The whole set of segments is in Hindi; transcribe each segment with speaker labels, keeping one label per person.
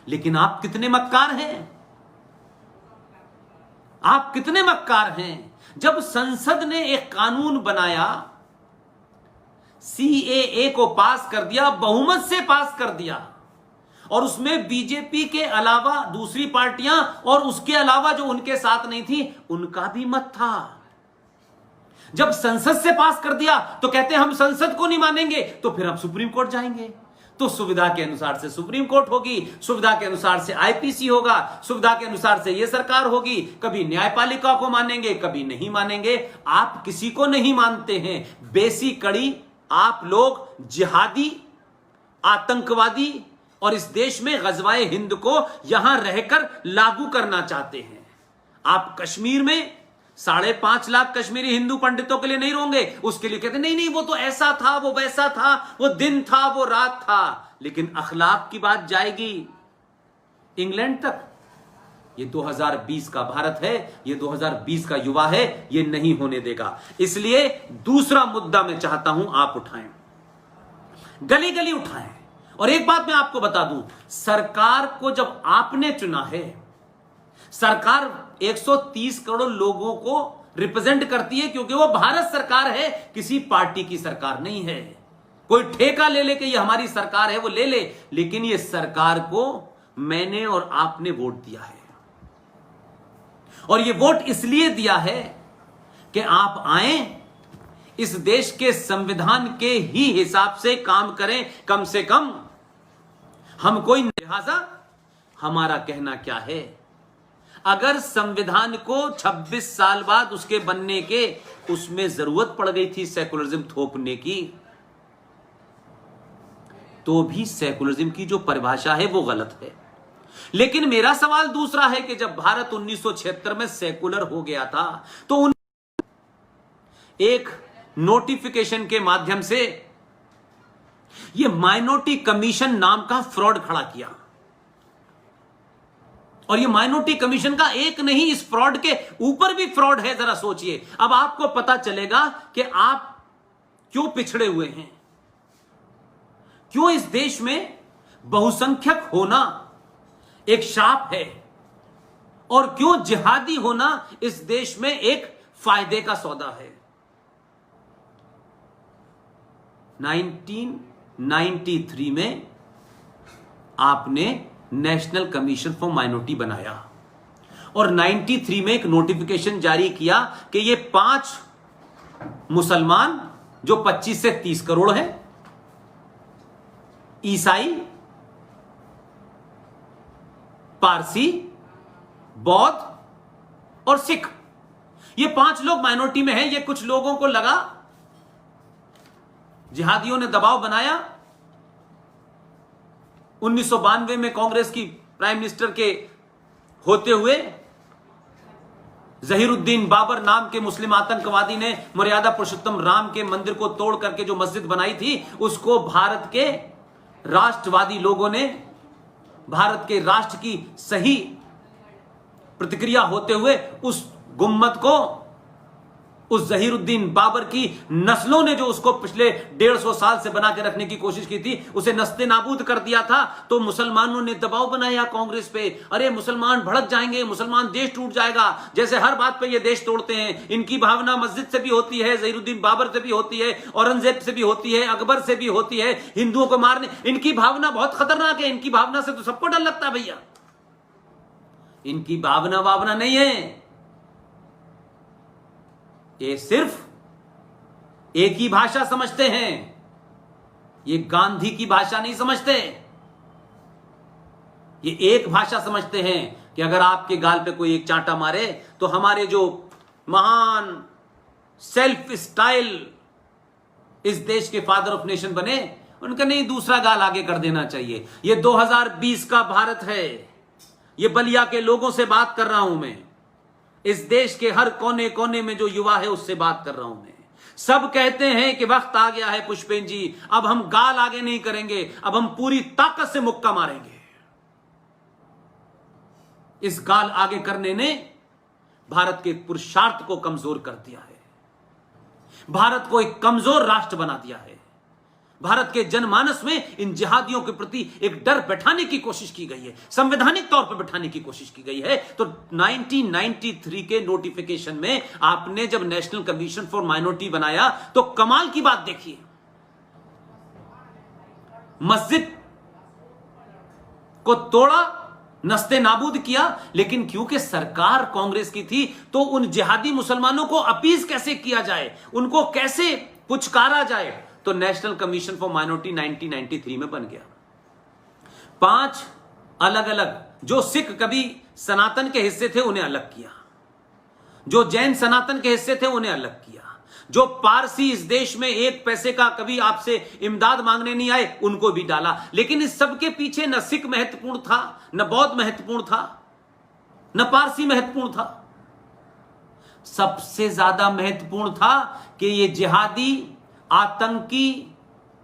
Speaker 1: लेकिन आप कितने मक्कार हैं, आप कितने मक्कार हैं। जब संसद ने एक कानून बनाया, सीएए को पास कर दिया, बहुमत से पास कर दिया, और उसमें बीजेपी के अलावा दूसरी पार्टियां और उसके अलावा जो उनके साथ नहीं थी उनका भी मत था। जब संसद से पास कर दिया तो कहते हम संसद को नहीं मानेंगे, तो फिर हम सुप्रीम कोर्ट जाएंगे, तो सुविधा के अनुसार से सुप्रीम कोर्ट होगी, सुविधा के अनुसार से आईपीसी होगा, सुविधा के अनुसार से यह सरकार होगी। कभी न्यायपालिका को मानेंगे, कभी नहीं मानेंगे। आप किसी को नहीं मानते हैं। बेसी कड़ी आप लोग जिहादी, आतंकवादी और इस देश में गजवाए हिंद को यहां रहकर लागू करना चाहते हैं। आप कश्मीर में 5.5 लाख कश्मीरी हिंदू पंडितों के लिए नहीं रोंगे, उसके लिए कहते नहीं नहीं वो तो ऐसा था, वो वैसा था, वो दिन था, वो रात था। लेकिन अखलाक की बात जाएगी इंग्लैंड तक। ये 2020 का भारत है, ये 2020 का युवा है, ये नहीं होने देगा। इसलिए दूसरा मुद्दा मैं चाहता हूं आप उठाएं, गली गली उठाएं। और एक बात मैं आपको बता दूं, सरकार को जब आपने चुना है, सरकार 130 करोड़ लोगों को रिप्रेजेंट करती है, क्योंकि वो भारत सरकार है, किसी पार्टी की सरकार नहीं है। कोई ठेका ले ले कि ये हमारी सरकार है, वो ले ले, लेकिन ये सरकार को मैंने और आपने वोट दिया है। और ये वोट इसलिए दिया है कि आप आए, इस देश के संविधान के ही हिसाब से काम करें, कम से कम हम कोई। लिहाजा हमारा कहना क्या है, अगर संविधान को 26 साल बाद उसके बनने के उसमें जरूरत पड़ गई थी सेकुलरिज्म थोपने की, तो भी सेकुलरिज्म की जो परिभाषा है वो गलत है। लेकिन मेरा सवाल दूसरा है कि जब भारत 1976 में सेकुलर हो गया था, तो एक नोटिफिकेशन के माध्यम से यह माइनॉरिटी कमीशन नाम का फ्रॉड खड़ा किया। और ये माइनॉरिटी कमीशन का एक नहीं, इस फ्रॉड के ऊपर भी फ्रॉड है। जरा सोचिए, अब आपको पता चलेगा कि आप क्यों पिछड़े हुए हैं, क्यों इस देश में बहुसंख्यक होना एक शाप है, और क्यों जिहादी होना इस देश में एक फायदे का सौदा है। 1993 में आपने नेशनल कमीशन फॉर माइनॉरिटी बनाया, और 93 में एक नोटिफिकेशन जारी किया कि ये 5 मुसलमान जो 25 से 30 करोड़ हैं, ईसाई, पारसी, बौद्ध और सिख, ये 5 लोग माइनॉरिटी में हैं। ये कुछ लोगों को लगा, जिहादियों ने दबाव बनाया। 1992 में कांग्रेस की प्राइम मिनिस्टर के होते हुए जहीरुद्दीन बाबर नाम के मुस्लिम आतंकवादी ने मर्यादा पुरुषोत्तम राम के मंदिर को तोड़ करके जो मस्जिद बनाई थी, उसको भारत के राष्ट्रवादी लोगों ने, भारत के राष्ट्र की सही प्रतिक्रिया होते हुए, उस गुम्मद को, उस जहीरुद्दीन बाबर की नस्लों ने जो उसको पिछले 150 साल से बना के रखने की कोशिश की थी, उसे नस्ते नाबूद कर दिया था। तो मुसलमानों ने दबाव बनाया कांग्रेस पे, अरे मुसलमान भड़क जाएंगे, मुसलमान देश टूट जाएगा। जैसे हर बात पे ये देश तोड़ते हैं। इनकी भावना मस्जिद से भी होती है, जहीरुद्दीन बाबर से भी होती है, औरंगजेब से भी होती है, अकबर से भी होती है, हिंदुओं को मारने। इनकी भावना बहुत खतरनाक है, इनकी भावना से तो सबको डर लगता है भैया। इनकी भावना नहीं है, ये सिर्फ एक ही भाषा समझते हैं। ये गांधी की भाषा नहीं समझते, ये एक भाषा समझते हैं कि अगर आपके गाल पे कोई एक चांटा मारे तो हमारे जो महान सेल्फ स्टाइल इस देश के फादर ऑफ नेशन बने, उनका नहीं, दूसरा गाल आगे कर देना चाहिए। ये 2020 का भारत है। ये बलिया के लोगों से बात कर रहा हूं मैं, इस देश के हर कोने कोने में जो युवा है उससे बात कर रहा हूं मैं। सब कहते हैं कि वक्त आ गया है पुष्पेन जी, अब हम गाल आगे नहीं करेंगे, अब हम पूरी ताकत से मुक्का मारेंगे। इस गाल आगे करने ने भारत के पुरुषार्थ को कमजोर कर दिया है, भारत को एक कमजोर राष्ट्र बना दिया है। भारत के जनमानस में इन जिहादियों के प्रति एक डर बैठाने की कोशिश की गई है, संवैधानिक तौर पर बैठाने की कोशिश की गई है। तो 1993 के नोटिफिकेशन में आपने जब नेशनल कमीशन फॉर माइनॉरिटी बनाया तो कमाल की बात देखिए, मस्जिद को तोड़ा, नस्ते नाबूद किया, लेकिन क्योंकि सरकार कांग्रेस की थी तो उन जिहादी मुसलमानों को अपीज कैसे किया जाए, उनको कैसे पुचकारा जाए, तो नेशनल कमीशन फॉर माइनॉरिटी 1993 में बन गया। 5 अलग अलग, जो सिख कभी सनातन के हिस्से थे उन्हें अलग किया, जो जैन सनातन के हिस्से थे उन्हें अलग किया, जो पारसी इस देश में 1 पैसे का कभी आपसे इमदाद मांगने नहीं आए उनको भी डाला। लेकिन इस सब के पीछे न सिख महत्वपूर्ण था, न बौद्ध महत्वपूर्ण था, न पारसी महत्वपूर्ण था। सबसे ज्यादा महत्वपूर्ण था कि ये जिहादी आतंकी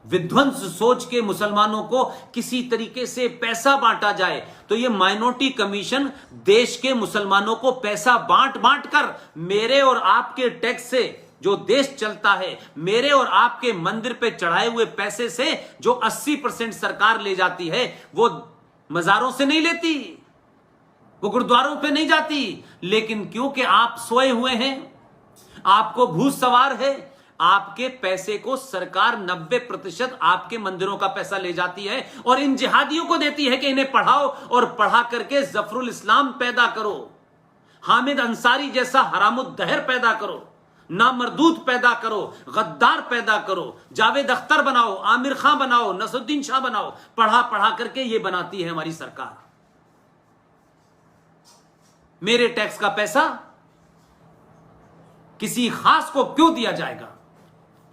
Speaker 1: विध्वंस सोच के मुसलमानों को किसी तरीके से पैसा बांटा जाए। तो ये माइनॉरिटी कमीशन देश के मुसलमानों को पैसा बांट बांट कर मेरे और आपके टैक्स से जो देश चलता है, मेरे और आपके मंदिर पे चढ़ाए हुए पैसे से जो 80% सरकार ले जाती है, वो मजारों से नहीं लेती, वो गुरुद्वारों पे नहीं जाती। लेकिन क्योंकि आप सोए हुए हैं, आपको भूत सवार है, आपके पैसे को सरकार 90% आपके मंदिरों का पैसा ले जाती है और इन जिहादियों को देती है कि इन्हें पढ़ाओ और पढ़ा करके जफरुल इस्लाम पैदा करो, हामिद अंसारी जैसा हरामुद्दहर पैदा करो, नामरदूद पैदा करो, गद्दार पैदा करो, जावेद अख्तर बनाओ, आमिर खान बनाओ, नसरुद्दीन शाह बनाओ। पढ़ा पढ़ा करके ये बनाती है हमारी सरकार। मेरे टैक्स का पैसा किसी खास को क्यों दिया जाएगा?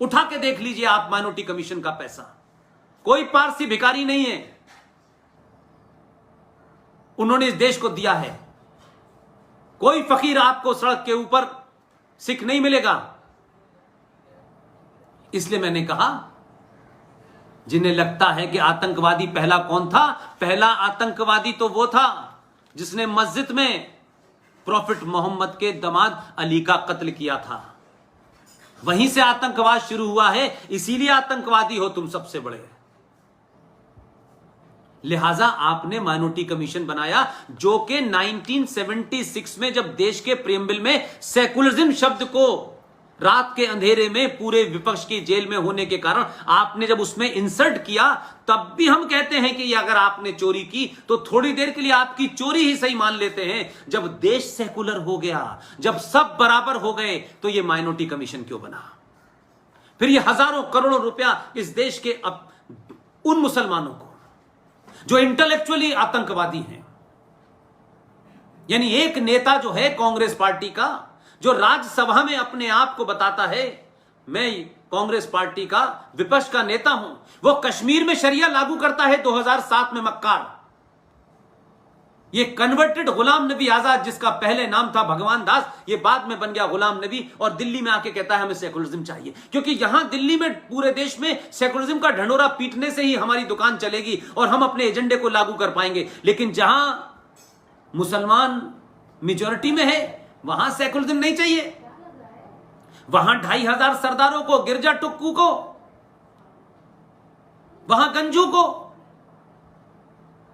Speaker 1: उठा के देख लीजिए आप माइनॉरिटी कमीशन का पैसा। कोई पारसी भिखारी नहीं है, उन्होंने इस देश को दिया है। कोई फकीर आपको सड़क के ऊपर सिख नहीं मिलेगा। इसलिए मैंने कहा, जिन्हें लगता है कि आतंकवादी पहला कौन था, पहला आतंकवादी तो वो था जिसने मस्जिद में प्रॉफिट मोहम्मद के दामाद अली का कत्ल किया था। वहीं से आतंकवाद शुरू हुआ है, इसीलिए आतंकवादी हो तुम सबसे बड़े। लिहाजा आपने माइनॉरिटी कमीशन बनाया, जो कि 1976 में जब देश के प्रीएम्बल में सेकुलरिज्म शब्द को रात के अंधेरे में पूरे विपक्ष की जेल में होने के कारण आपने जब उसमें इंसर्ट किया, तब भी हम कहते हैं कि अगर आपने चोरी की तो थोड़ी देर के लिए आपकी चोरी ही सही मान लेते हैं। जब देश सेकुलर हो गया, जब सब बराबर हो गए, तो ये माइनॉरिटी कमीशन क्यों बना? फिर ये हजारों करोड़ों रुपया इस देश के उन मुसलमानों को जो इंटेलेक्चुअली आतंकवादी हैं, यानी एक नेता जो है कांग्रेस पार्टी का, जो राज्यसभा में अपने आप को बताता है मैं कांग्रेस पार्टी का विपक्ष का नेता हूं, वो कश्मीर में शरिया लागू करता है 2007 में मक्कार। ये कन्वर्टेड गुलाम नबी आजाद, जिसका पहले नाम था भगवान दास, ये बाद में बन गया गुलाम नबी, और दिल्ली में आके कहता है हमें सेकुलरिज्म चाहिए, क्योंकि यहां दिल्ली में पूरे देश में सेकुलरिज्म का ढंढोरा पीटने से ही हमारी दुकान चलेगी और हम अपने एजेंडे को लागू कर पाएंगे। लेकिन जहां मुसलमान मेजॉरिटी में है वहां सेकुलरिज्म नहीं चाहिए। वहां 2500 सरदारों को, गिरजा टुक्कू को, वहां गंजू को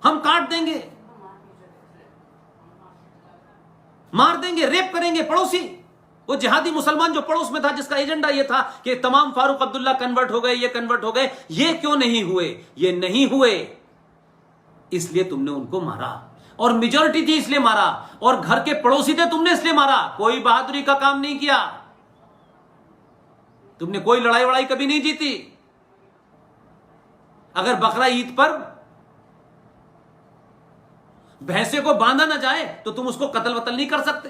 Speaker 1: हम काट देंगे, मार देंगे, रेप करेंगे पड़ोसी। वो जिहादी मुसलमान जो पड़ोस में था, जिसका एजेंडा ये था कि तमाम फारूक अब्दुल्ला कन्वर्ट हो गए, ये कन्वर्ट हो गए, ये क्यों नहीं हुए? ये नहीं हुए इसलिए तुमने उनको मारा, और मेजॉरिटी थी इसलिए मारा, और घर के पड़ोसी थे तुमने इसलिए मारा। कोई बहादुरी का काम नहीं किया, तुमने कोई लड़ाई वड़ाई कभी नहीं जीती। अगर बकरा ईद पर भैंसे को बांधा ना जाए तो तुम उसको कत्ल वतल नहीं कर सकते।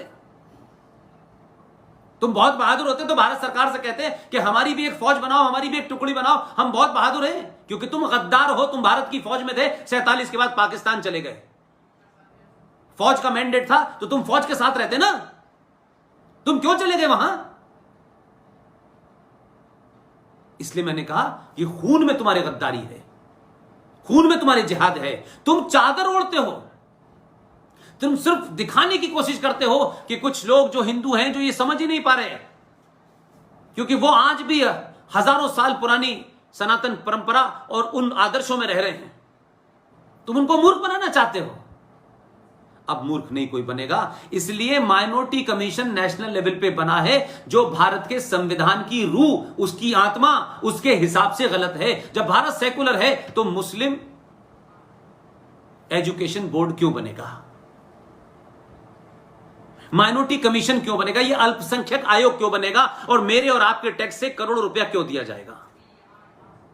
Speaker 1: तुम बहुत बहादुर होते तो भारत सरकार से कहते कि हमारी भी एक फौज बनाओ, हमारी भी एक टुकड़ी बनाओ, हम बहुत बहादुर हैं। क्योंकि तुम गद्दार हो, तुम भारत की फौज में थे, 47 के बाद पाकिस्तान चले गए, फौज का मैंडेट था तो तुम फौज के साथ रहते ना, तुम क्यों चले गए वहां? इसलिए मैंने कहा ये खून में तुम्हारी गद्दारी है, खून में तुम्हारी जिहाद है। तुम चादर ओढ़ते हो, तुम सिर्फ दिखाने की कोशिश करते हो कि कुछ लोग जो हिंदू हैं जो ये समझ ही नहीं पा रहे, क्योंकि वो आज भी हजारों साल पुरानी सनातन परंपरा और उन आदर्शों में रह रहे हैं। तुम उनको मूर्ख बनाना चाहते हो। अब मूर्ख नहीं कोई बनेगा, इसलिए माइनॉरिटी कमीशन नेशनल लेवल पे बना है, जो भारत के संविधान की रूह, उसकी आत्मा, उसके हिसाब से गलत है। जब भारत सेकुलर है तो मुस्लिम एजुकेशन बोर्ड क्यों बनेगा? माइनॉरिटी कमीशन क्यों बनेगा? यह अल्पसंख्यक आयोग क्यों बनेगा? और मेरे और आपके टैक्स से करोड़ों रुपया क्यों दिया जाएगा?